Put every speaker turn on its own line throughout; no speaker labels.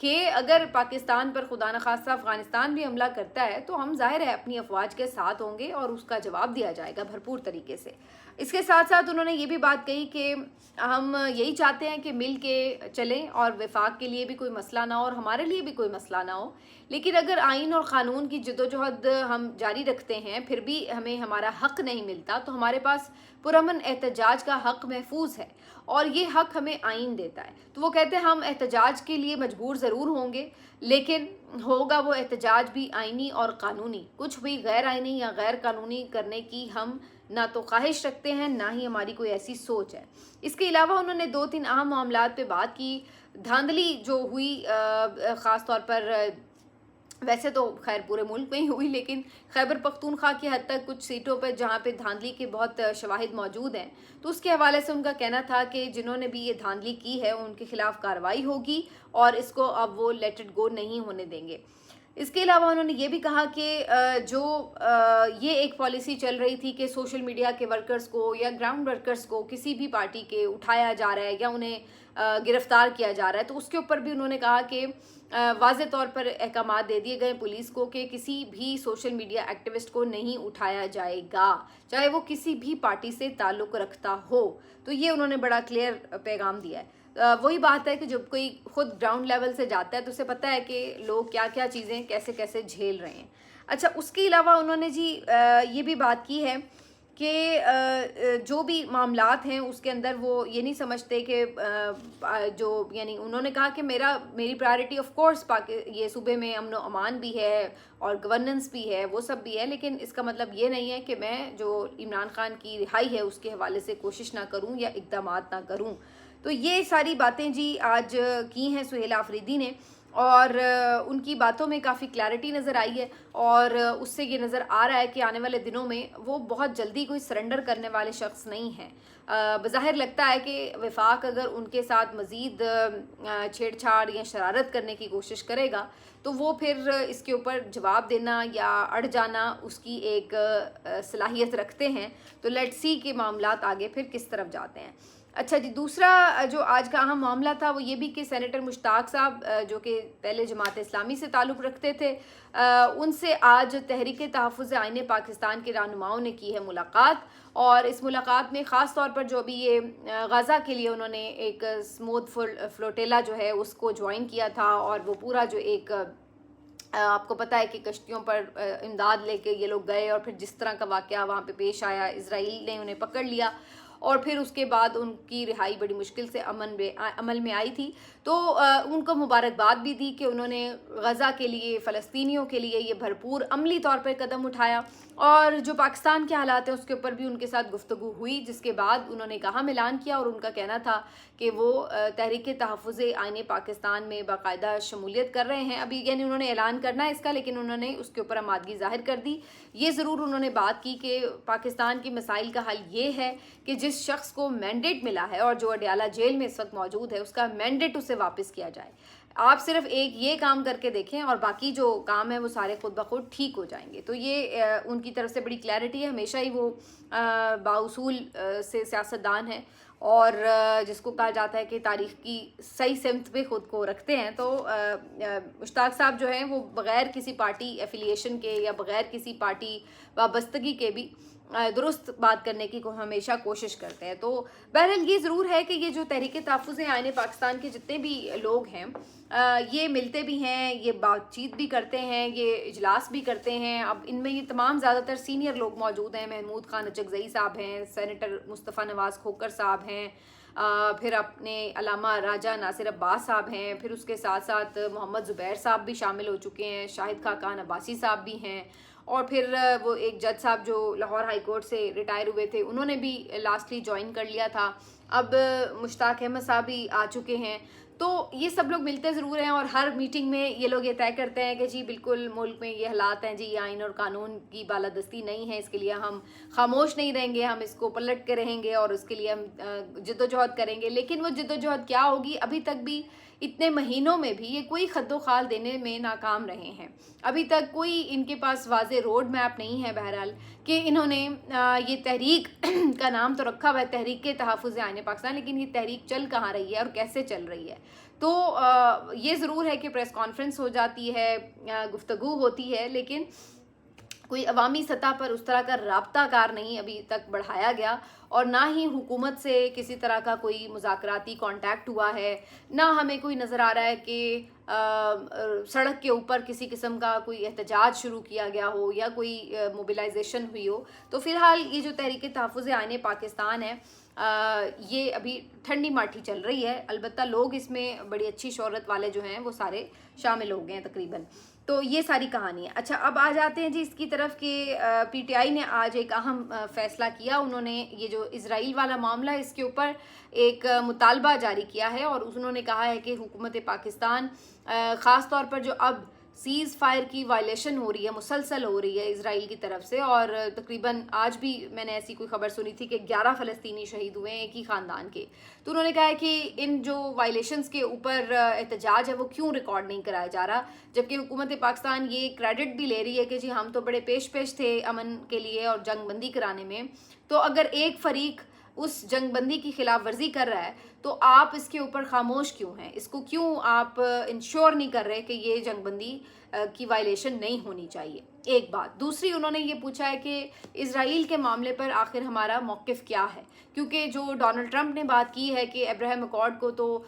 کہ اگر پاکستان پر خدا نخواستہ افغانستان بھی حملہ کرتا ہے تو ہم ظاہر ہے اپنی افواج کے ساتھ ہوں گے اور اس کا جواب دیا جائے گا بھرپور طریقے سے۔ اس کے ساتھ ساتھ انہوں نے یہ بھی بات کہی کہ ہم یہی چاہتے ہیں کہ مل کے چلیں اور وفاق کے لیے بھی کوئی مسئلہ نہ ہو اور ہمارے لیے بھی کوئی مسئلہ نہ ہو، لیکن اگر آئین اور قانون کی جدوجہد ہم جاری رکھتے ہیں پھر بھی ہمیں ہمارا حق نہیں ملتا تو ہمارے پاس پرامن احتجاج کا حق محفوظ ہے اور یہ حق ہمیں آئین دیتا ہے۔ تو وہ کہتے ہیں ہم احتجاج کے لیے مجبور ضرور ہوں گے لیکن ہوگا وہ احتجاج بھی آئینی اور قانونی، کچھ بھی غیر آئینی یا غیر قانونی کرنے کی ہم نہ تو خواہش رکھتے ہیں نہ ہی ہماری کوئی ایسی سوچ ہے۔ اس کے علاوہ انہوں نے 2-3 اہم معاملات پہ بات کی۔ دھاندلی جو ہوئی خاص طور پر، ویسے تو خیر پورے ملک میں ہی ہوئی، لیکن خیبر پختونخوا کی حد تک کچھ سیٹوں پہ جہاں پہ دھاندلی کے بہت شواہد موجود ہیں، تو اس کے حوالے سے ان کا کہنا تھا کہ جنہوں نے بھی یہ دھاندلی کی ہے ان کے خلاف کارروائی ہوگی اور اس کو اب وہ لیٹ اٹ گو نہیں ہونے دیں گے۔ اس کے علاوہ انہوں نے یہ بھی کہا کہ جو یہ ایک پالیسی چل رہی تھی کہ سوشل میڈیا کے ورکرز کو یا گراؤنڈ ورکرز کو کسی بھی پارٹی کے اٹھایا جا رہا ہے یا انہیں گرفتار کیا جا رہا ہے، تو اس کے اوپر بھی انہوں نے کہا کہ واضح طور پر احکامات دے دیے گئے پولیس کو کہ کسی بھی سوشل میڈیا ایکٹیوسٹ کو نہیں اٹھایا جائے گا، چاہے وہ کسی بھی پارٹی سے تعلق رکھتا ہو۔ تو یہ انہوں نے بڑا کلیئر پیغام دیا ہے۔ وہی بات ہے کہ جب کوئی خود گراؤنڈ لیول سے جاتا ہے تو اسے پتہ ہے کہ لوگ کیا کیا چیزیں کیسے کیسے جھیل رہے ہیں۔ اچھا، اس کے علاوہ انہوں نے جی یہ بھی بات کی ہے کہ جو بھی معاملات ہیں اس کے اندر وہ یہ نہیں سمجھتے کہ جو یعنی انہوں نے کہا کہ میری پرائرٹی آف کورس یہ صوبے میں امن و امان بھی ہے اور گورننس بھی ہے، وہ سب بھی ہے، لیکن اس کا مطلب یہ نہیں ہے کہ میں جو عمران خان کی رہائی ہے اس کے حوالے سے کوشش نہ کروں یا اقدامات نہ کروں۔ تو یہ ساری باتیں جی آج کی ہیں سہیل آفریدی نے، اور ان کی باتوں میں کافی کلیئرٹی نظر آئی ہے اور اس سے یہ نظر آ رہا ہے کہ آنے والے دنوں میں وہ بہت جلدی کوئی سرنڈر کرنے والے شخص نہیں ہیں۔ بظاہر لگتا ہے کہ وفاق اگر ان کے ساتھ مزید چھیڑ چھاڑ یا شرارت کرنے کی کوشش کرے گا تو وہ پھر اس کے اوپر جواب دینا یا اڑ جانا اس کی ایک صلاحیت رکھتے ہیں۔ تو لیٹ سی کے معاملات آگے پھر کس طرف جاتے ہیں۔ اچھا جی، دوسرا جو آج کا اہم معاملہ تھا وہ یہ بھی کہ سینیٹر مشتاق صاحب جو کہ پہلے جماعت اسلامی سے تعلق رکھتے تھے، ان سے آج تحریک تحفظ آئین پاکستان کے رہنماؤں نے کی ہے ملاقات، اور اس ملاقات میں خاص طور پر جو بھی یہ غزہ کے لیے انہوں نے ایک اسموتھ فلوٹیلا جو ہے اس کو جوائن کیا تھا، اور وہ پورا جو ایک آپ کو پتہ ہے کہ کشتیوں پر امداد لے کے یہ لوگ گئے اور پھر جس طرح کا واقعہ وہاں پہ پیش آیا، اسرائیل نے انہیں پکڑ لیا اور پھر اس کے بعد ان کی رہائی بڑی مشکل سے عمل میں آئی تھی، تو ان کو مبارکباد بھی دی کہ انہوں نے غزہ کے لیے، فلسطینیوں کے لیے یہ بھرپور عملی طور پر قدم اٹھایا، اور جو پاکستان کے حالات ہیں اس کے اوپر بھی ان کے ساتھ گفتگو ہوئی، جس کے بعد انہوں نے کہا اعلان کیا، اور ان کا کہنا تھا کہ وہ تحریک تحفظ آئین پاکستان میں باقاعدہ شمولیت کر رہے ہیں۔ ابھی یعنی انہوں نے اعلان کرنا ہے اس کا، لیکن انہوں نے اس کے اوپر آمادگی ظاہر کر دی۔ یہ ضرور انہوں نے بات کی کہ پاکستان کے مسائل کا حل یہ ہے کہ جس شخص کو مینڈیٹ ملا ہے اور جو اڈیالہ جیل میں اس وقت موجود ہے اس کا مینڈیٹ اسے واپس کیا جائے۔ آپ صرف ایک یہ کام کر کے دیکھیں اور باقی جو کام ہے وہ سارے خود بخود ٹھیک ہو جائیں گے۔ تو یہ ان کی طرف سے بڑی کلیئرٹی ہے۔ ہمیشہ ہی وہ بااصول سے سیاستدان ہیں اور جس کو کہا جاتا ہے کہ تاریخ کی صحیح سمت پہ خود کو رکھتے ہیں۔ تو مشتاق صاحب جو ہیں وہ بغیر کسی پارٹی ایفیلیشن کے یا بغیر کسی پارٹی وابستگی کے بھی درست بات کرنے کی ہمیشہ کوشش کرتے ہیں۔ تو بہرحال یہ ضرور ہے کہ یہ جو تحریک تحفظ آئین پاکستان کے جتنے بھی لوگ ہیں یہ ملتے بھی ہیں، یہ بات چیت بھی کرتے ہیں، یہ اجلاس بھی کرتے ہیں۔ اب ان میں یہ تمام زیادہ تر سینئر لوگ موجود ہیں، محمود خان اچکزئی صاحب ہیں، سینیٹر مصطفیٰ نواز کھوکر صاحب ہیں، پھر اپنے علامہ راجہ ناصر عباس صاحب ہیں، پھر اس کے ساتھ ساتھ محمد زبیر صاحب بھی شامل ہو چکے ہیں، شاہد خاقان عباسی صاحب بھی ہیں، اور پھر وہ ایک جج صاحب جو لاہور ہائی کورٹ سے ریٹائر ہوئے تھے انہوں نے بھی لاسٹلی جوائن کر لیا تھا۔ اب مشتاق احمد صاحب بھی آ چکے ہیں۔ تو یہ سب لوگ ملتے ضرور ہیں اور ہر میٹنگ میں یہ لوگ یہ طے کرتے ہیں کہ جی بالکل ملک میں یہ حالات ہیں، جی یہ آئین اور قانون کی بالادستی نہیں ہے، اس کے لیے ہم خاموش نہیں رہیں گے، ہم اس کو پلٹ کے رہیں گے اور اس کے لیے ہم جدوجہد کریں گے۔ لیکن وہ جدوجہد کیا ہوگی ابھی تک بھی اتنے مہینوں میں بھی یہ کوئی خد و خال دینے میں ناکام رہے ہیں. ابھی تک کوئی ان کے پاس واضح روڈ میپ نہیں ہے بہرحال کہ انہوں نے یہ تحریک کا نام تو رکھا ہوا ہے تحریک کے تحفظ آئین پاکستان، لیکن یہ تحریک چل کہاں رہی ہے اور کیسے چل رہی ہے. تو یہ ضرور ہے کہ پریس کانفرنس ہو جاتی ہے، گفتگو ہوتی ہے، لیکن کوئی عوامی سطح پر اس طرح کا رابطہ کار نہیں ابھی تک بڑھایا گیا، اور نہ ہی حکومت سے کسی طرح کا کوئی مذاکراتی کانٹیکٹ ہوا ہے، نہ ہمیں کوئی نظر آ رہا ہے کہ سڑک کے اوپر کسی قسم کا کوئی احتجاج شروع کیا گیا ہو یا کوئی موبلائزیشن ہوئی ہو. تو فی الحال یہ جو تحریک تحفظ آئین پاکستان ہے یہ ابھی ٹھنڈی ماٹھی چل رہی ہے. البتہ لوگ اس میں بڑی اچھی شہرت والے جو ہیں وہ سارے شامل ہو گئے ہیں تقریباً. تو یہ ساری کہانی ہے. اچھا اب آ جاتے ہیں جی اس کی طرف کہ پی ٹی آئی نے آج ایک اہم فیصلہ کیا. انہوں نے یہ جو اسرائیل والا معاملہ ہے اس کے اوپر ایک مطالبہ جاری کیا ہے، اور انہوں نے کہا ہے کہ حکومت پاکستان خاص طور پر جو اب سیز فائر کی وائلیشن ہو رہی ہے، مسلسل ہو رہی ہے اسرائیل کی طرف سے، اور تقریباً آج بھی میں نے ایسی کوئی خبر سنی تھی کہ 11 فلسطینی شہید ہوئے ہیں ایک ہی خاندان کے. تو انہوں نے کہا ہے کہ ان جو وائلیشنز کے اوپر احتجاج ہے وہ کیوں ریکارڈ نہیں کرایا جا رہا، جبکہ حکومت پاکستان یہ کریڈٹ بھی لے رہی ہے کہ جی ہم تو بڑے پیش تھے امن کے لیے اور جنگ بندی کرانے میں. تو اگر ایک فریق اس جنگ بندی کی خلاف ورزی کر رہا ہے تو آپ اس کے اوپر خاموش کیوں ہیں؟ اس کو کیوں آپ انشور نہیں کر رہے کہ یہ جنگ بندی کی وائلیشن نہیں ہونی چاہیے؟ ایک بات. دوسری انہوں نے یہ پوچھا ہے کہ اسرائیل کے معاملے پر آخر ہمارا موقف کیا ہے، کیونکہ جو ڈونلڈ ٹرمپ نے بات کی ہے کہ ابراہیم اکارڈ کو تو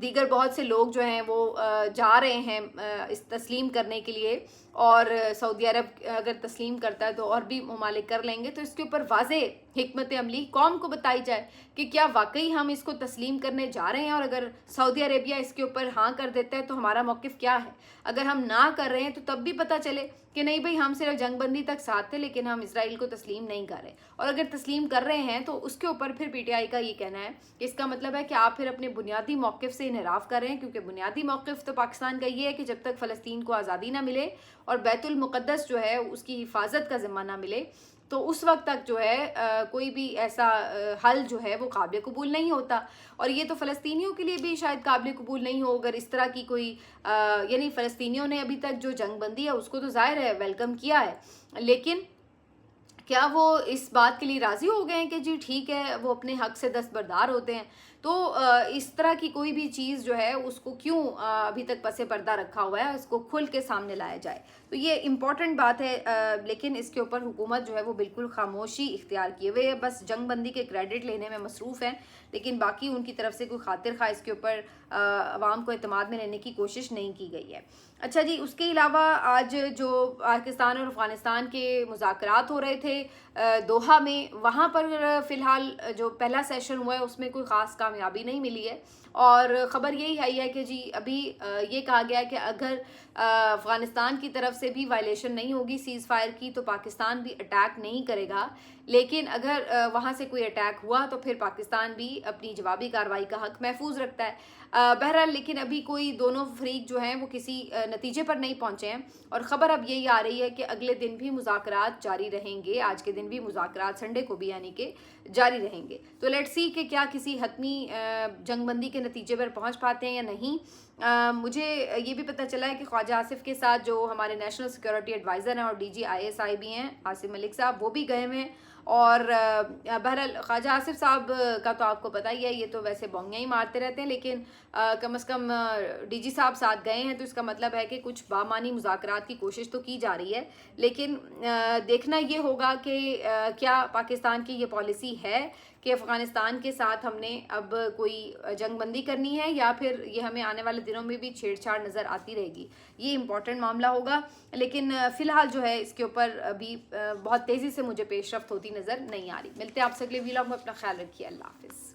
دیگر بہت سے لوگ جو ہیں وہ جا رہے ہیں اس تسلیم کرنے کے لیے، اور سعودی عرب اگر تسلیم کرتا ہے تو اور بھی ممالک کر لیں گے. تو اس کے اوپر واضح حکمت عملی قوم کو بتائی جائے کہ کیا واقعی ہم اس کو تسلیم کرنے جا رہے ہیں، اور اگر سعودی عربیہ اس کے اوپر ہاں کر دیتا ہے تو ہمارا موقف کیا ہے. اگر ہم نہ کر رہے ہیں تو تب بھی پتہ چلے کہ نہیں بھئی ہم صرف جنگ بندی تک ساتھ تھے لیکن ہم اسرائیل کو تسلیم نہیں کر رہے. اور اگر تسلیم کر رہے ہیں تو اس کے اوپر پھر پی ٹی آئی کا یہ کہنا ہے کہ اس کا مطلب ہے کہ آپ پھر اپنے بنیادی موقف سے انحراف کر رہے ہیں، کیونکہ بنیادی موقف تو پاکستان کا یہ ہے کہ جب تک فلسطین کو آزادی نہ ملے اور بیت المقدس جو ہے اس کی حفاظت کا ذمہ نہ ملے تو اس وقت تک جو ہے کوئی بھی ایسا حل جو ہے وہ قابل قبول نہیں ہوتا. اور یہ تو فلسطینیوں کے لیے بھی شاید قابل قبول نہیں ہو اگر اس طرح کی کوئی یعنی فلسطینیوں نے ابھی تک جو جنگ بندی ہے اس کو تو ظاہر ہے ویلکم کیا ہے، لیکن کیا وہ اس بات کے لیے راضی ہو گئے ہیں کہ جی ٹھیک ہے وہ اپنے حق سے دستبردار ہوتے ہیں؟ تو اس طرح کی کوئی بھی چیز جو ہے اس کو کیوں ابھی تک پس پردہ رکھا ہوا ہے، اس کو کھل کے سامنے لایا جائے. تو یہ امپورٹنٹ بات ہے، لیکن اس کے اوپر حکومت جو ہے وہ بالکل خاموشی اختیار کیے ہوئے ہے، بس جنگ بندی کے کریڈٹ لینے میں مصروف ہیں، لیکن باقی ان کی طرف سے کوئی خاطر خواہ اس کے اوپر عوام کو اعتماد میں لینے کی کوشش نہیں کی گئی ہے. اچھا جی اس کے علاوہ آج جو پاکستان اور افغانستان کے مذاکرات ہو رہے تھے دوحہ میں، وہاں پر فی الحال جو پہلا سیشن ہوا ہے اس میں کوئی خاص کامیابی نہیں ملی ہے، اور خبر یہی آئی ہے کہ جی ابھی یہ کہا گیا ہے کہ اگر افغانستان کی طرف سے بھی وائلیشن نہیں ہوگی سیز فائر کی تو پاکستان بھی اٹیک نہیں کرے گا، لیکن اگر وہاں سے کوئی اٹیک ہوا تو پھر پاکستان بھی اپنی جوابی کارروائی کا حق محفوظ رکھتا ہے. بہرحال لیکن ابھی کوئی دونوں فریق جو ہیں وہ کسی نتیجے پر نہیں پہنچے ہیں، اور خبر اب یہی آ رہی ہے کہ اگلے دن بھی مذاکرات جاری رہیں گے، آج کے دن بھی مذاکرات سنڈے کو بھی یعنی کہ جاری رہیں گے. تو لیٹس سی کہ کیا کسی حتمی جنگ بندی کے نتیجے پر پہنچ پاتے ہیں یا نہیں. مجھے یہ بھی پتہ چلا ہے کہ خواجہ آصف کے ساتھ جو ہمارے نیشنل سیکورٹی ایڈوائزر ہیں اور D G I S I بھی ہیں عاصم ملک صاحب، وہ بھی گئے ہوئے ہیں. اور بہرحال خواجہ آصف صاحب کا تو آپ کو پتہ ہی ہے یہ تو ویسے بونگیاں ہی مارتے رہتے ہیں، لیکن کم از کم ڈی جی صاحب ساتھ گئے ہیں تو اس کا مطلب ہے کہ کچھ بامعنی مذاکرات کی کوشش تو کی جا رہی ہے. لیکن دیکھنا یہ ہوگا کہ کیا پاکستان کی یہ پالیسی ہے کہ افغانستان کے ساتھ ہم نے اب کوئی جنگ بندی کرنی ہے، یا پھر یہ ہمیں آنے والے دنوں میں بھی چھیڑ چھاڑ نظر آتی رہے گی. یہ امپورٹنٹ معاملہ ہوگا، لیکن فی الحال جو ہے اس کے اوپر ابھی بہت تیزی سے مجھے پیش رفت ہوتی نظر نہیں آ رہی. ملتے ہیں آپ سے اگلے ویلاگ میں، اپنا خیال رکھیے، اللہ حافظ.